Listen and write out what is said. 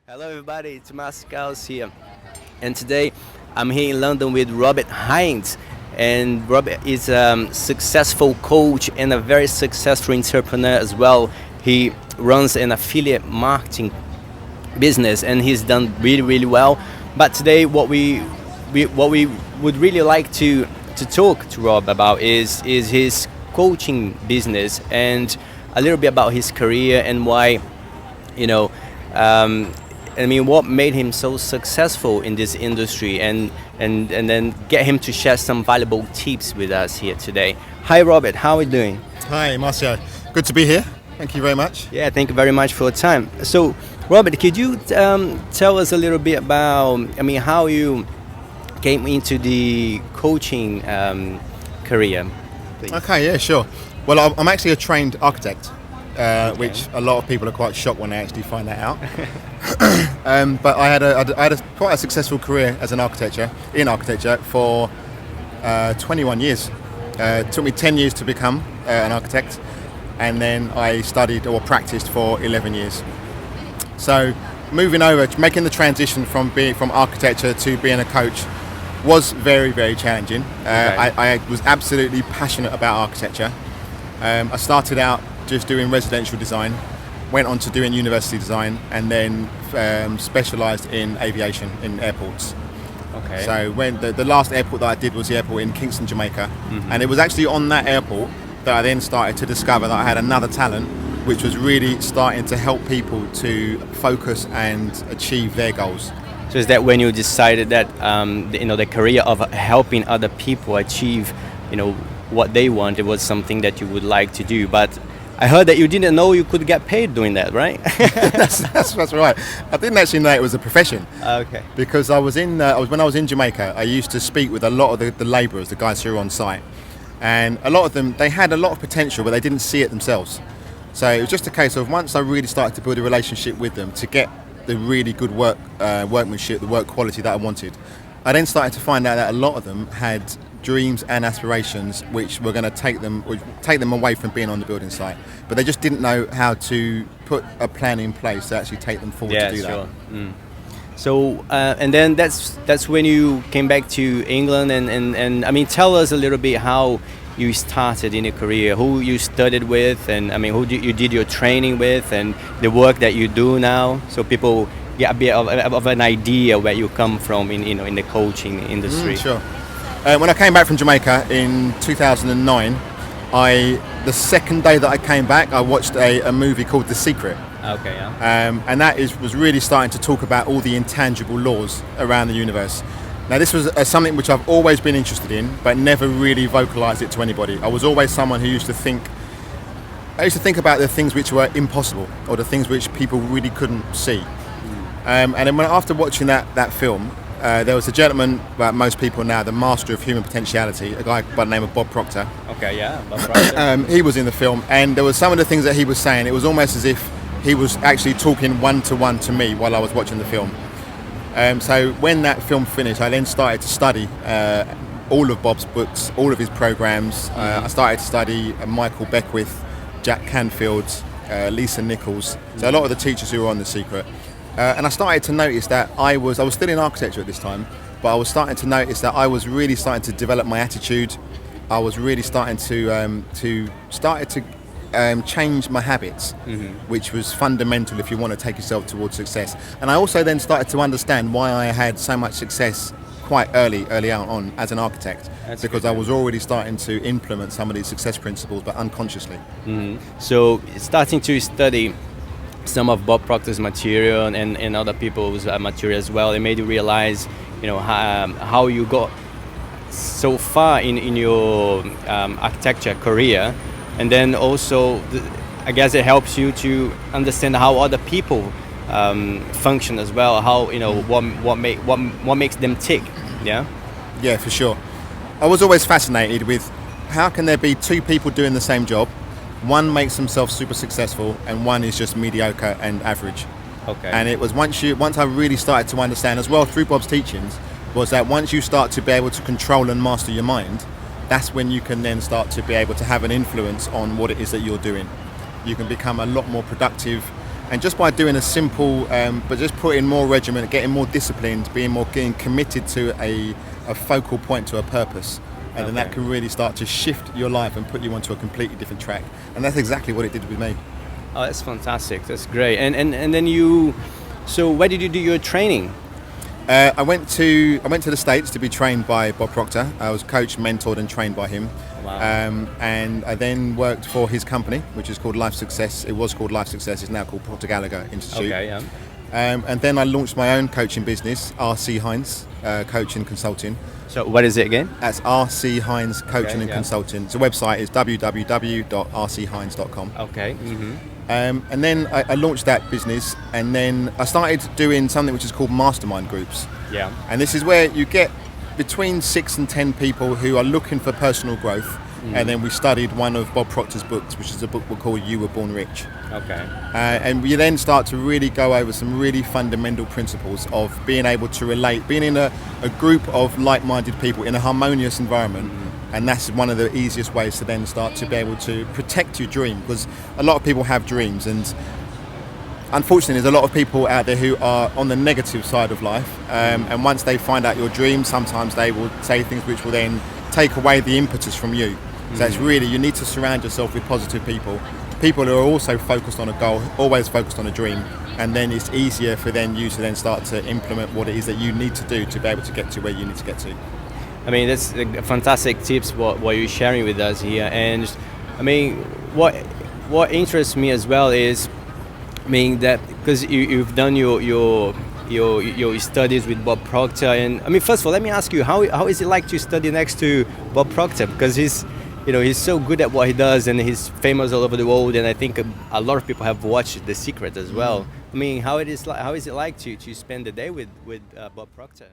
Hello everybody, it's Marcio Caus here. And today I'm here in London with Robert Hinds. And Robert is a successful coach and a very successful entrepreneur as well. He runs an affiliate marketing business and he's done really well. But today what we would really like to talk to Rob about is his coaching business and a little bit about his career and why, you know, what made him so successful in this industry, and then get him to share some valuable tips with us here today. Hi, Robert. How are you doing? Hi, Marcio. Good to be here. Thank you very much. Yeah, thank you very much for your time. So, Robert, could you tell us a little bit about, how you came into the coaching career, please? Okay, yeah, sure. Well, I'm actually a trained architect, which a lot of people are quite shocked when they actually find that out. But I had quite a successful career as in architecture for 21 years. It took me 10 years to become an architect, and then I studied or practiced for 11 years. So moving over, making the transition from architecture to being a coach was very challenging. I was absolutely passionate about architecture. I started out just doing residential design, went on to doing university design, and then specialised in aviation in airports. Okay. So when the last airport that I did was the airport in Kingston, Jamaica, and it was actually on that airport that I then started to discover that I had another talent, which was really starting to help people to focus and achieve their goals. So is that when you decided that the career of helping other people achieve, what they want, it was something that you would like to do? But I heard that you didn't know you could get paid doing that, right? that's right. I didn't actually know it was a profession. Okay. Because when I was in Jamaica, I used to speak with a lot of the labourers, the guys who were on site, and a lot of them, they had a lot of potential, but they didn't see it themselves. So it was just a case of, once I really started to build a relationship with them to get the really good workmanship, the work quality that I wanted, I then started to find out that a lot of them had dreams and aspirations which were going to take them away from being on the building site, but they just didn't know how to put a plan in place to actually take them forward to do sure. that. So and then that's when you came back to England, and tell us a little bit how you started in your career, who you studied with, and who you did your training with, and the work that you do now, so people get a bit of an idea where you come from in the coaching industry. Sure. When I came back from Jamaica in 2009, the second day that I came back, I watched a movie called The Secret. Okay, yeah. And that was really starting to talk about all the intangible laws around the universe. Now, this was something which I've always been interested in, but never really vocalised it to anybody. I was always someone who used to think about the things which were impossible, or the things which people really couldn't see. And then after watching that film, there was a gentleman, that most people know, the master of human potentiality, a guy by the name of Bob Proctor. Okay, yeah, Bob Proctor. He was in the film, and there was some of the things that he was saying, it was almost as if he was actually talking one-to-one to me while I was watching the film. So when that film finished, I then started to study all of Bob's books, all of his programs. I started to study Michael Beckwith, Jack Canfield, Lisa Nichols, so a lot of the teachers who were on The Secret. And I started to notice that I was still in architecture at this time, but I was starting to notice that I was really starting to develop my attitude. I was really starting to change my habits, which was fundamental if you want to take yourself towards success. And I also then started to understand why I had so much success quite early on as an architect. Because I was already starting to implement some of these success principles, but unconsciously. So starting to study some of Bob Proctor's material and other people's material as well, it made you realize, how you got so far in your architecture career, and then also I guess it helps you to understand how other people function as well, how what makes them tick. Yeah, for sure. I was always fascinated with how can there be two people doing the same job. One makes himself super successful and one is just mediocre and average. Okay. And it was once I really started to understand as well through Bob's teachings, was that once you start to be able to control and master your mind, that's when you can then start to be able to have an influence on what it is that you're doing. You can become a lot more productive, And just by doing a simple, but just putting more regimen, getting more disciplined, getting committed to a focal point, to a purpose, and then that can really start to shift your life and put you onto a completely different track. And that's exactly what it did with me. Oh, that's fantastic. That's great. And then you, so where did you do your training? I went to the States to be trained by Bob Proctor. I was coached, mentored, and trained by him. Wow. And I then worked for his company, which is called Life Success. It was called Life Success. It's now called Proctor Gallagher Institute. Okay, yeah. And then I launched my own coaching business, RC Hinds Coaching Consulting. So what is it again? That's RC Hinds Coaching and yeah. Consulting. The website is www.rchinds.com. Okay. Mm-hmm. And then I launched that business, and then I started doing something which is called mastermind groups. Yeah. And this is where you get between 6 and 10 people who are looking for personal growth. And then we studied one of Bob Proctor's books, which is a book we call You Were Born Rich. Okay. And we then start to really go over some really fundamental principles of being able to relate, being in a group of like-minded people in a harmonious environment. And that's one of the easiest ways to then start to be able to protect your dream, because a lot of people have dreams, and unfortunately there's a lot of people out there who are on the negative side of life, and once they find out your dream, sometimes they will say things which will then take away the impetus from you. So it's really, you need to surround yourself with positive people who are also focused on a goal, always focused on a dream, and then it's easier for you to then start to implement what it is that you need to do to be able to get to where you need to get to. I mean, that's fantastic tips what you're sharing with us here. And I mean, what interests me as well is, I mean, that because you've done your studies with Bob Proctor, and I mean, first of all, let me ask you, how is it like to study next to Bob Proctor? Because he's so good at what he does, and he's famous all over the world, and I think a lot of people have watched The Secret as well. I mean, how is it like to spend the day with Bob Proctor?